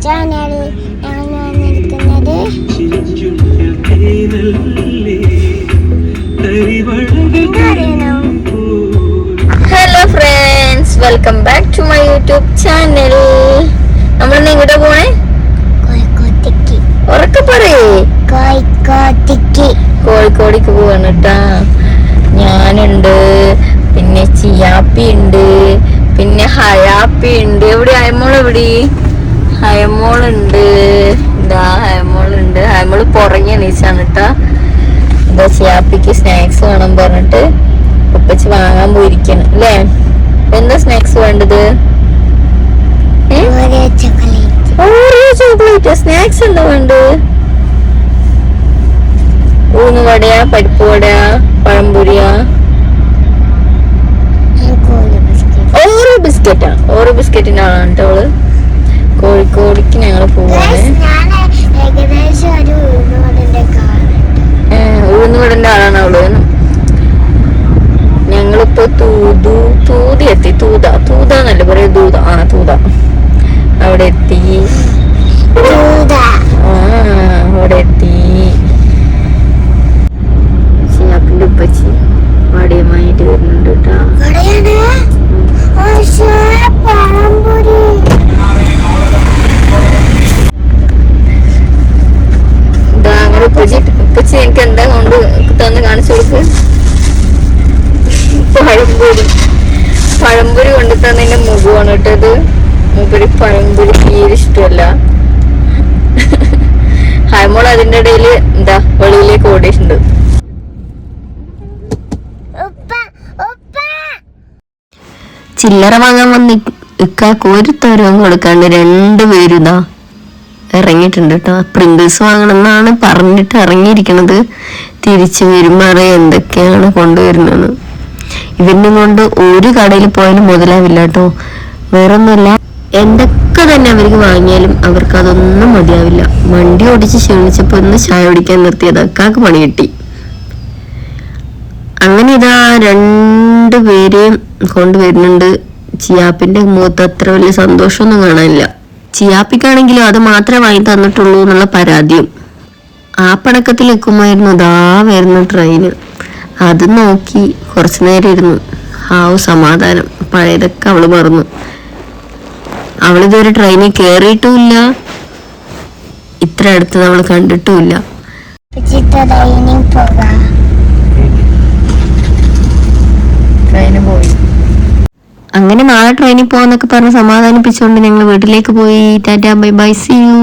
Channel ഞാൻ വന്നിരിക്കുന്നത് hello friends, welcome back to my YouTube channel. നമ്മളിന്ന് എങ്ങോട്ടാ പോണേ? കോഴിക്കോട്ടേക്ക്. ഉറക്കെ പറയേ. കോഴിക്കോടേക്ക് പോവാണ് കേട്ടാ. ഞാനുണ്ട്, പിന്നെ ചിയാപ്പി ഉണ്ട്, പിന്നെ ഹയാപ്പി ഉണ്ട്. എവിടെ ഹയമോൾ? എവിടെ ഹയമോളുണ്ട്? എന്താ ഹയമോളുണ്ട്. ഹയമോള് പുറങ്ങി എണീച്ചാണ് കേട്ടാ. എന്താ ചിയാപ്പിക്ക് സ്നാക്സ് വേണം പറഞ്ഞിട്ട് ഉപ്പച്ച് വാങ്ങാൻ പോയിരിക്കാണ് അല്ലേ? എന്താ സ്നാക്സ് വേണ്ടത്? ചോക്ലേറ്റ്. സ്നാക്സ് എന്താ വേണ്ടത്? ഊന്ന് വടയാ, പരിപ്പ് വടയാ, പഴംപൊരിയാ? ഓരോ ബിസ്ക്കറ്റാ. ഓരോ ബിസ്ക്കറ്റിന്റെ ആളാണ് കേട്ടോ അവള്. കോഴിക്കോടേക്ക് ഞങ്ങള് പോവാണ്. ഉഴുന്നുവടന്റെ ആളാണ് അവള്. ഞങ്ങളിപ്പോ തൂതി എത്തി. തൂതാന്നല്ലേ പറയാ? തൂത അവിടെ എത്തി. അവിടെ എത്തി. ഷിയാപ്പിന്റെ ഉപ്പച്ചി വടയുമായിട്ട് വരുന്നുണ്ട് കേട്ടോ. അങ്ങനെ ഉപ്പച്ചി എനിക്ക് എന്താ കൊണ്ട് തന്ന് കാണിച്ചു കൊടുക്ക്. പഴംപൊരി കൊണ്ടു തന്നതിന്റെ മുഖമാണ് കേട്ടത്. മൂപ്പര് പഴംപൊരി തീരെ ഇഷ്ടമല്ല. ഹൈമോൾ അതിന്റെ ഇടയില് എന്താ വെളിയിലേക്ക് ഓടിയിട്ടുണ്ട്. ചില്ലറ വാങ്ങാൻ വന്ന് ഇക്കാക്ക് ഒരു തരവും കൊടുക്കാണ്ട് രണ്ടുപേരും ഇതാ ഇറങ്ങിയിട്ടുണ്ട് കേട്ടോ. പ്രിങ്കിൾസ് വാങ്ങണം എന്നാണ് പറഞ്ഞിട്ട് ഇറങ്ങിയിരിക്കണത്. തിരിച്ചു വരുമ്പോൾ എന്തൊക്കെയാണ് കൊണ്ടുവരുന്നത്. ഇവരിനെ കൊണ്ട് ഒരു കടയിൽ പോയാലും മുതലാവില്ല കേട്ടോ. വേറൊന്നുമല്ല, എന്തൊക്കെ തന്നെ അവർക്ക് വാങ്ങിയാലും അവർക്ക് അതൊന്നും മതിയാവില്ല. വണ്ടി ഓടിച്ച് ക്ഷീണിച്ചപ്പോ ഒന്ന് ചായ കുടിക്കാൻ നിർത്തിയത് അക്കാക്ക് പണി കിട്ടി. അങ്ങനെ ഇതാ രണ്ടുപേരെയും കൊണ്ടുവരുന്നുണ്ട്. ചിയാപ്പിന്റെ മുഖത്ത് അത്ര വലിയ സന്തോഷമൊന്നും കാണാനില്ല. ചിയാപ്പിക്കാണെങ്കിലും അത് മാത്രമേ വാങ്ങി തന്നിട്ടുള്ളൂ എന്നുള്ള പരാതിയും. ആ പടക്കത്തിൽ നിൽക്കുമായിരുന്നു ദാ വരുന്ന ട്രെയിന്. അത് നോക്കി കുറച്ചു നേരം ഇരുന്നു. സമാധാനം. പഴയതൊക്കെ അവള് മറന്നു. അവളിതുവരെ ട്രെയിനിൽ കേറിയിട്ടുമില്ല, ഇത്ര അടുത്ത് നമ്മൾ കണ്ടിട്ടുമില്ല. ട്രെയിന് പോയി. അങ്ങനെ നാളെ ട്രെയിനിൽ പോവാന്നൊക്കെ പറഞ്ഞ് സമാധാനിപ്പിച്ചുകൊണ്ട് ഞങ്ങൾ വീട്ടിലേക്ക് പോയി. Tata, bye bye, see U.